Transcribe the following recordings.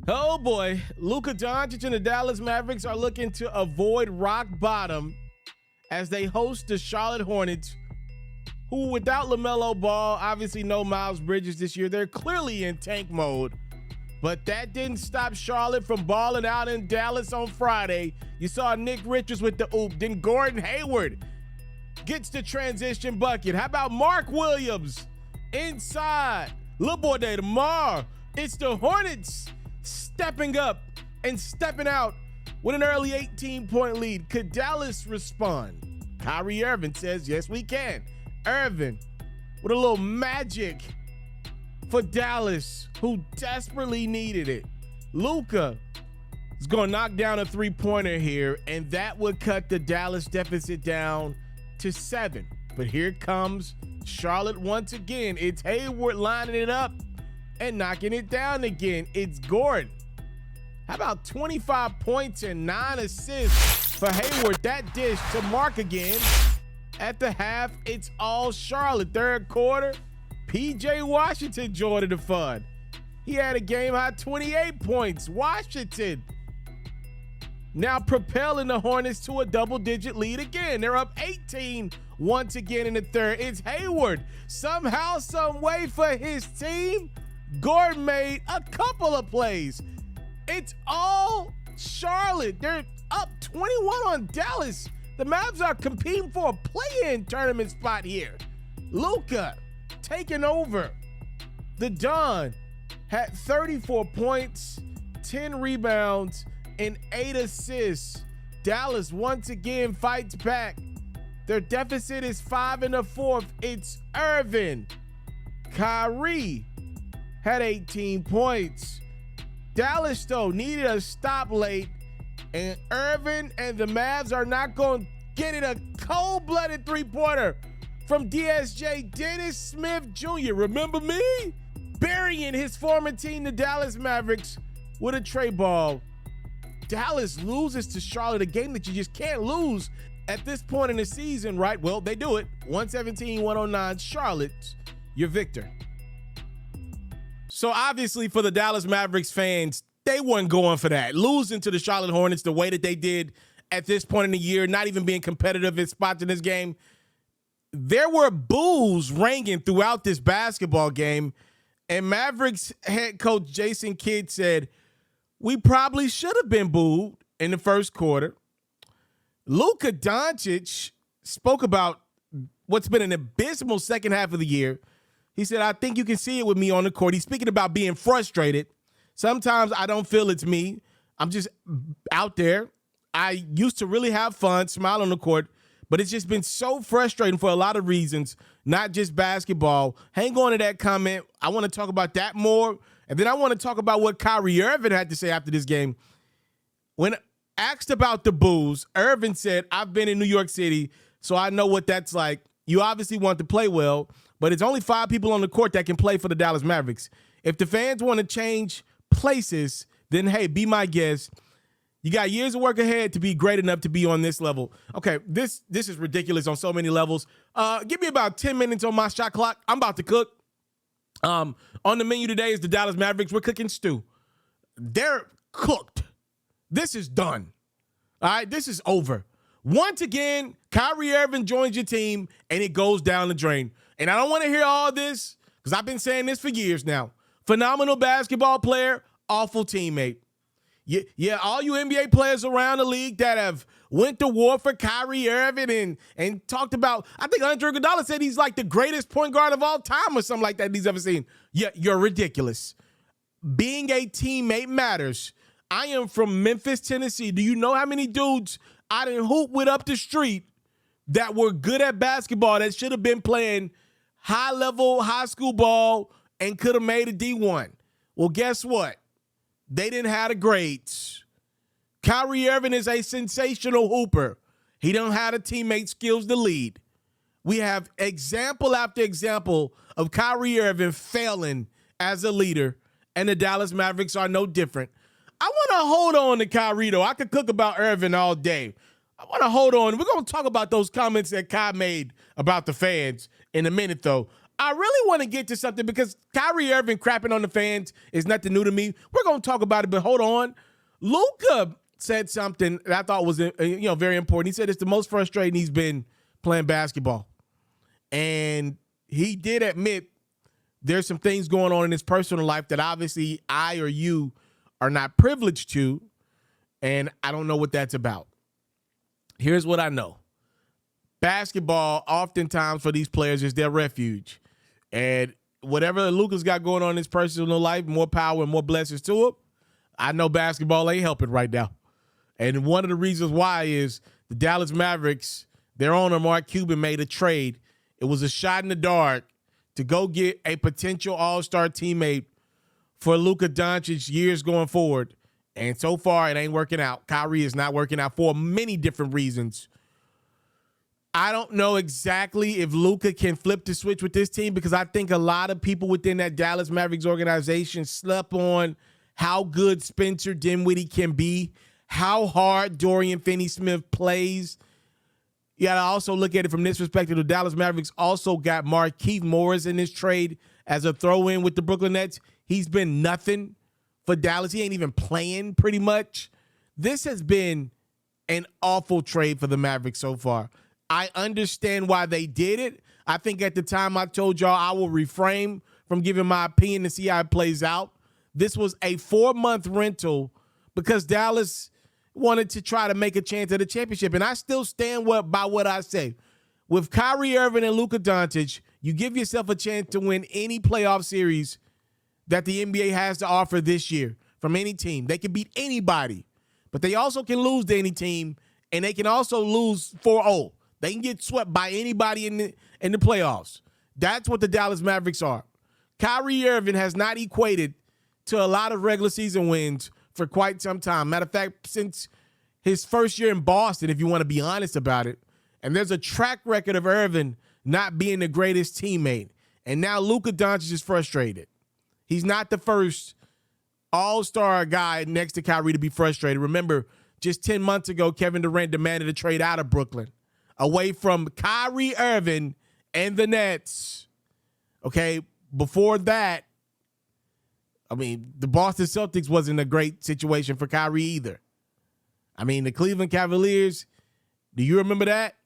Oh boy, Luka Doncic and the Dallas Mavericks are looking to avoid rock bottom as they host the Charlotte Hornets, who without LaMelo Ball, obviously no Miles Bridges this year. They're clearly in tank mode, but that didn't stop Charlotte from balling out in Dallas on Friday. You saw Nick Richards with the oop, then Gordon Hayward gets the transition bucket. How about Mark Williams inside? Little boy day tomorrow. It's the Hornets stepping up and stepping out with an early 18-point lead. Could Dallas respond? Kyrie Irving says, yes, we can. Irving with a little magic for Dallas, who desperately needed it. Luka is going to knock down a three-pointer here, and that would cut the Dallas deficit down to 7. But here comes Charlotte once again. It's Hayward lining it up and knocking it down again. It's Gordon. How about 25 points and 9 assists for Hayward? That dish to Mark again. At the half, it's all Charlotte. Third quarter, P.J. Washington joined the fun. He had a game-high 28 points. Washington now propelling the Hornets to a double-digit lead again. They're up 18 once again in the third. It's Hayward. Somehow, some way for his team, Gordon made a couple of plays. It's all Charlotte. They're up 21 on Dallas. The Mavs are competing for a play-in tournament spot here. Luka taking over. The Don had 34 points, 10 rebounds, and 8 assists. Dallas once again fights back. Their deficit is 5 in the fourth. It's Irving. Kyrie had 18 points. Dallas, though, needed a stop late, and Irving and the Mavs are not going to get it. A cold-blooded three-pointer from DSJ, Dennis Smith Jr. Remember me? Burying his former team, the Dallas Mavericks, with a tray ball. Dallas loses to Charlotte, a game that you just can't lose at this point in the season, right? Well, they do it. 117-109, Charlotte, your victor. So obviously for the Dallas Mavericks fans, they weren't going for that. Losing to the Charlotte Hornets the way that they did at this point in the year, not even being competitive in spots in this game. There were boos ringing throughout this basketball game, and Mavericks head coach Jason Kidd said, we probably should have been booed in the first quarter. Luka Doncic spoke about what's been an abysmal second half of the year. He said, I think you can see it with me on the court. He's speaking about being frustrated. Sometimes I don't feel it's me. I'm just out there. I used to really have fun, smile on the court, but it's just been so frustrating for a lot of reasons, not just basketball. Hang on to that comment. I want to talk about that more. And then I want to talk about what Kyrie Irving had to say after this game. When asked about the boos, Irving said, I've been in New York City, so I know what that's like. You obviously want to play well, but it's only 5 people on the court that can play for the Dallas Mavericks. If the fans want to change places, then, hey, be my guest. You got years of work ahead to be great enough to be on this level. Okay, this is ridiculous on so many levels. Give me about 10 minutes on my shot clock. I'm about to cook. On the menu today is the Dallas Mavericks. We're cooking stew. They're cooked. This is done. All right, this is over. Once again, Kyrie Irving joins your team, and it goes down the drain. And I don't want to hear all this because I've been saying this for years now. Phenomenal basketball player, awful teammate. Yeah, all you NBA players around the league that have went to war for Kyrie Irving and talked about, I think Andre Iguodala said he's like the greatest point guard of all time or something like that he's ever seen. Yeah, you're ridiculous. Being a teammate matters. I am from Memphis, Tennessee. Do you know how many dudes I didn't hoop with up the street that were good at basketball that should have been playing high-level high school ball and could have made a D1? Well, guess what? They didn't have the grades. Kyrie Irving is a sensational hooper. He don't have the teammate skills to lead. We have example after example of Kyrie Irving failing as a leader, and the Dallas Mavericks are no different. I want to hold on to Kyrie, though. I could cook about Irving all day. I want to hold on. We're going to talk about those comments that Kai made about the fans in a minute, though. I really want to get to something because Kyrie Irving crapping on the fans is nothing new to me. We're going to talk about it, but hold on. Luka said something that I thought was very important. He said it's the most frustrating he's been playing basketball. And he did admit there's some things going on in his personal life that obviously I or you are not privileged to, and I don't know what that's about. Here's what I know. Basketball, oftentimes for these players, is their refuge. And whatever Luka's got going on in his personal life, more power and more blessings to him, I know basketball ain't helping right now. And one of the reasons why is the Dallas Mavericks, their owner, Mark Cuban, made a trade. It was a shot in the dark to go get a potential all-star teammate for Luka Doncic years going forward. And so far, it ain't working out. Kyrie is not working out for many different reasons. I don't know exactly if Luka can flip the switch with this team because I think a lot of people within that Dallas Mavericks organization slept on how good Spencer Dinwiddie can be, how hard Dorian Finney-Smith plays. You got to also look at it from this perspective. The Dallas Mavericks also got Markieff Morris in this trade as a throw-in with the Brooklyn Nets. He's been nothing for Dallas. He ain't even playing pretty much. This has been an awful trade for the Mavericks so far. I understand why they did it. I think at the time I told y'all I will refrain from giving my opinion to see how it plays out. This was a 4-month rental because Dallas wanted to try to make a chance at a championship. And I still stand by what I say. With Kyrie Irving and Luka Doncic, you give yourself a chance to win any playoff series that the NBA has to offer this year from any team. They can beat anybody, but they also can lose to any team, and they can also lose 4-0. They can get swept by anybody in the playoffs. That's what the Dallas Mavericks are. Kyrie Irving has not equated to a lot of regular season wins for quite some time. Matter of fact, since his first year in Boston, if you want to be honest about it. And there's a track record of Irving not being the greatest teammate. And now Luka Doncic is frustrated. He's not the first all-star guy next to Kyrie to be frustrated. Remember, just 10 months ago, Kevin Durant demanded a trade out of Brooklyn, away from Kyrie Irving and the Nets. Okay, before that, I mean, the Boston Celtics wasn't a great situation for Kyrie either. I mean, the Cleveland Cavaliers, do you remember that?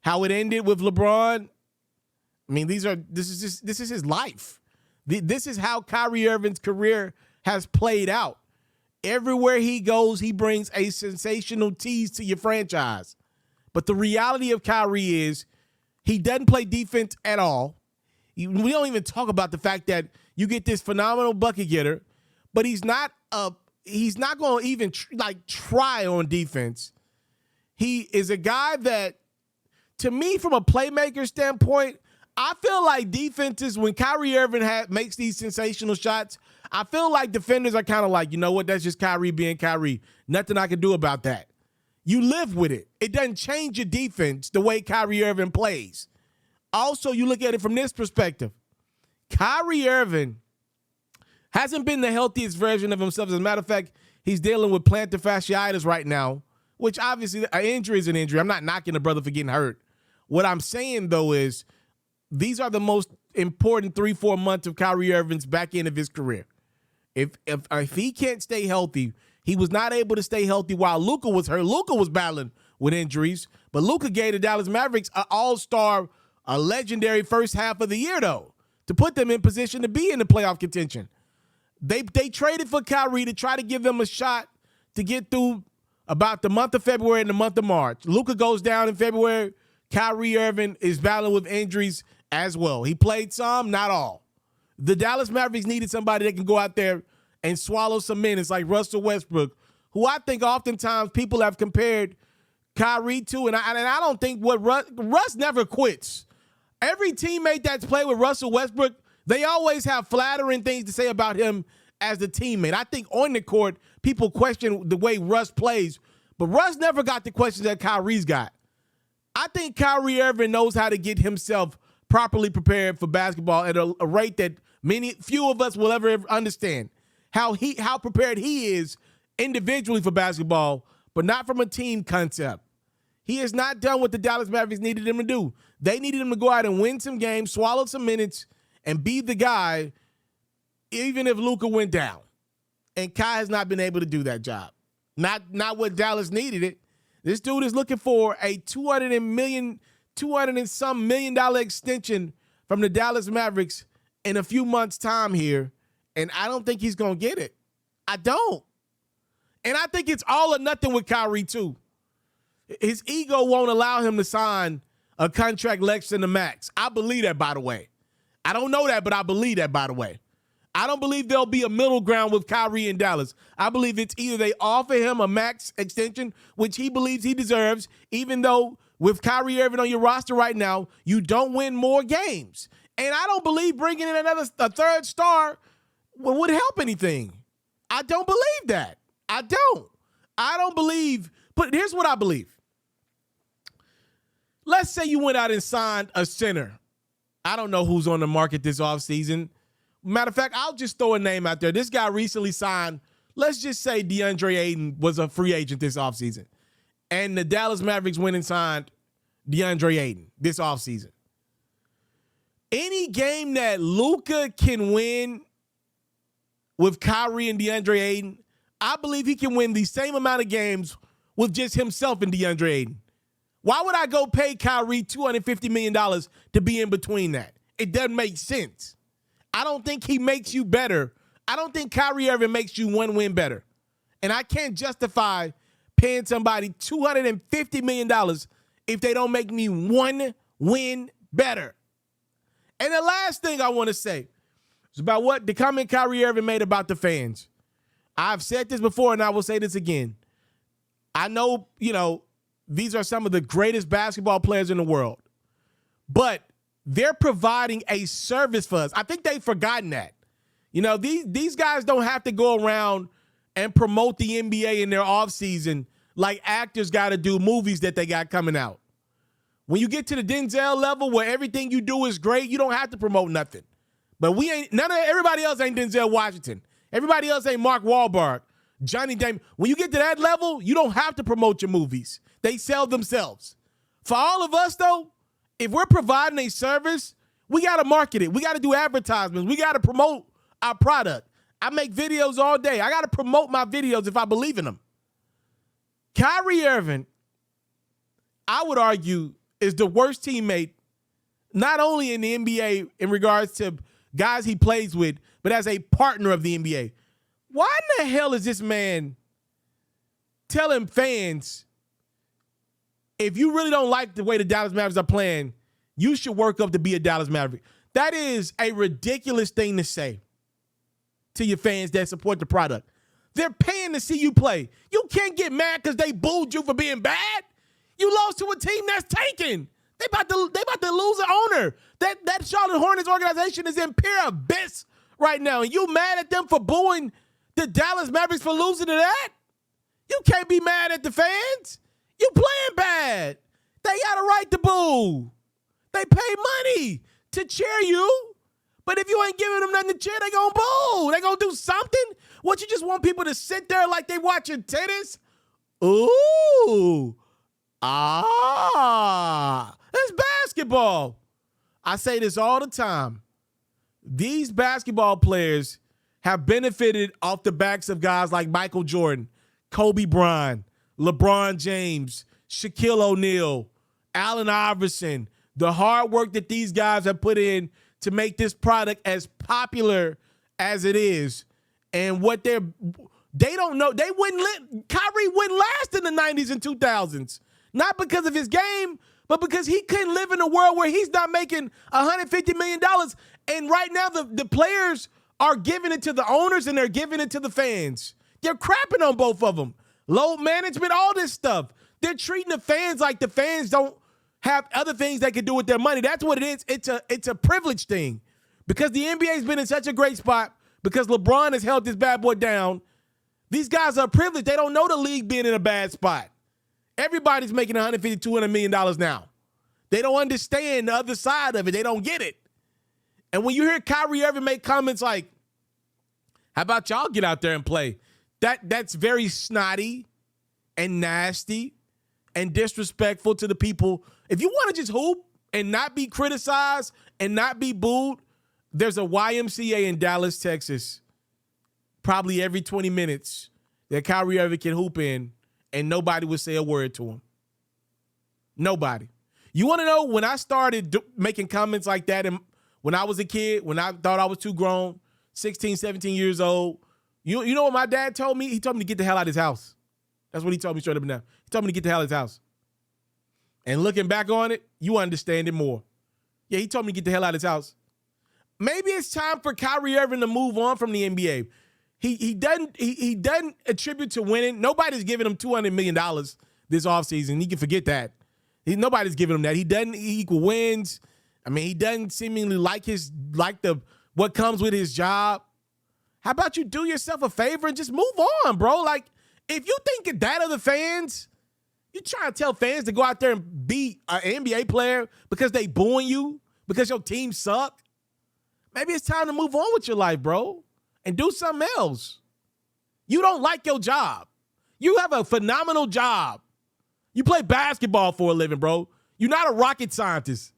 How it ended with LeBron? I mean, this is his life. This is how Kyrie Irving's career has played out. Everywhere he goes, he brings a sensational tease to your franchise. But the reality of Kyrie is he doesn't play defense at all. We don't even talk about the fact that you get this phenomenal bucket getter, but he's not going to even try on defense. He is a guy that, to me, from a playmaker standpoint, I feel like defenses, when Kyrie Irving makes these sensational shots, I feel like defenders are kind of like, you know what, that's just Kyrie being Kyrie. Nothing I can do about that. You live with it. It doesn't change your defense the way Kyrie Irving plays. Also, you look at it from this perspective. Kyrie Irving hasn't been the healthiest version of himself. As a matter of fact, he's dealing with plantar fasciitis right now, which obviously an injury is an injury. I'm not knocking the brother for getting hurt. What I'm saying, though, is these are the most important 3-4 months of Kyrie Irving's back end of his career. If he can't stay healthy, he was not able to stay healthy while Luka was hurt. Luka was battling with injuries, but Luka gave the Dallas Mavericks an all-star, a legendary first half of the year, though, to put them in position to be in the playoff contention. They traded for Kyrie to try to give them a shot to get through about the month of February and the month of March. Luka goes down in February. Kyrie Irving is battling with injuries as well. He played some, not all. The Dallas Mavericks needed somebody that can go out there and swallow some minutes like Russell Westbrook, who I think oftentimes people have compared Kyrie to, and I don't think what Russ never quits. Every teammate that's played with Russell Westbrook, they always have flattering things to say about him as a teammate. I think on the court, people question the way Russ plays, but Russ never got the questions that Kyrie's got. I think Kyrie Irving knows how to get himself properly prepared for basketball at a rate that few of us will ever understand. How prepared he is individually for basketball, but not from a team concept. He has not done what the Dallas Mavericks needed him to do. They needed him to go out and win some games, swallow some minutes, and be the guy even if Luka went down. And Kai has not been able to do that job. Not what Dallas needed it. This dude is looking for a $200 and some million extension from the Dallas Mavericks in a few months' time here, and I don't think he's going to get it. I don't. And I think it's all or nothing with Kyrie, too. His ego won't allow him to sign a contract less than the max. I believe that, by the way. I don't know that, but I believe that, by the way. I don't believe there'll be a middle ground with Kyrie in Dallas. I believe it's either they offer him a max extension, which he believes he deserves, even though with Kyrie Irving on your roster right now, you don't win more games. And I don't believe bringing in a third star would help anything. I don't believe that. I don't believe, but here's what I believe. Let's say you went out and signed a center. I don't know who's on the market this offseason. Matter of fact, I'll just throw a name out there. This guy recently signed, let's just say DeAndre Ayton was a free agent this offseason. And the Dallas Mavericks went and signed DeAndre Ayton this offseason. Any game that Luka can win with Kyrie and DeAndre Ayton, I believe he can win the same amount of games with just himself and DeAndre Ayton. Why would I go pay Kyrie $250 million to be in between that? It doesn't make sense. I don't think he makes you better. I don't think Kyrie Irving makes you one win better. And I can't justify paying somebody $250 million if they don't make me one win better. And the last thing I want to say is about what the comment Kyrie Irving made about the fans. I've said this before, and I will say this again. I know, these are some of the greatest basketball players in the world, but they're providing a service for us. I think they've forgotten that. These guys don't have to go around and promote the NBA in their offseason like actors got to do movies that they got coming out. When you get to the Denzel level where everything you do is great, you don't have to promote nothing. But everybody else ain't Denzel Washington. Everybody else ain't Mark Wahlberg, Johnny Damon. When you get to that level, you don't have to promote your movies. They sell themselves. For all of us, though, if we're providing a service, we got to market it. We got to do advertisements. We got to promote our product. I make videos all day. I got to promote my videos if I believe in them. Kyrie Irving, I would argue, is the worst teammate, not only in the NBA in regards to guys he plays with, but as a partner of the NBA. Why in the hell is this man telling fans, if you really don't like the way the Dallas Mavericks are playing, you should work up to be a Dallas Maverick? That is a ridiculous thing to say to your fans that support the product. They're paying to see you play. You can't get mad because they booed you for being bad. You lost to a team that's tanking. They about to lose an owner. That Charlotte Hornets organization is in pure abyss right now. And you mad at them for booing the Dallas Mavericks for losing to that? You can't be mad at the fans. You playing bad. They got a right to boo. They pay money to cheer you. But if you ain't giving them nothing to cheer, they gonna boo. They gonna do something. What, you just want people to sit there like they watching tennis? Ooh. It's basketball. I say this all the time. These basketball players have benefited off the backs of guys like Michael Jordan, Kobe Bryant, LeBron James, Shaquille O'Neal, Allen Iverson, the hard work that these guys have put in to make this product as popular as it is. And what they don't know, Kyrie wouldn't last in the 90s and 2000s. Not because of his game, but because he couldn't live in a world where he's not making $150 million. And right now, the players are giving it to the owners and they're giving it to the fans. They're crapping on both of them. Load management, all this stuff. They're treating the fans like the fans don't have other things they can do with their money. That's what it is. It's a privilege thing. Because the NBA's been in such a great spot, because LeBron has held this bad boy down, these guys are privileged. They don't know the league being in a bad spot. Everybody's making $150, $200 million now. They don't understand the other side of it. They don't get it. And when you hear Kyrie Irving make comments like, how about y'all get out there and play? That's very snotty and nasty and disrespectful to the people. If you want to just hoop and not be criticized and not be booed, There's a YMCA in Dallas, Texas, probably every 20 minutes that Kyrie Irving can hoop in, and nobody would say a word to him. Nobody. You want to know when I started making comments like that and when I was a kid, when I thought I was too grown, 16, 17 years old, you know what my dad told me? He told me to get the hell out of his house. That's what he told me straight up and down. He told me to get the hell out of his house. And looking back on it, you understand it more. Yeah, he told me to get the hell out of his house. Maybe it's time for Kyrie Irving to move on from the NBA. He doesn't attribute to winning. Nobody's giving him $200 million this offseason. He can forget that. Nobody's giving him that. He doesn't equal wins. I mean, he doesn't seemingly like what comes with his job. How about you do yourself a favor and just move on, bro? Like, if you think that of the fans, you trying to tell fans to go out there and be an NBA player because they booing you, because your team suck. Maybe it's time to move on with your life, bro, and do something else. You don't like your job. You have a phenomenal job. You play basketball for a living, bro. You're not a rocket scientist.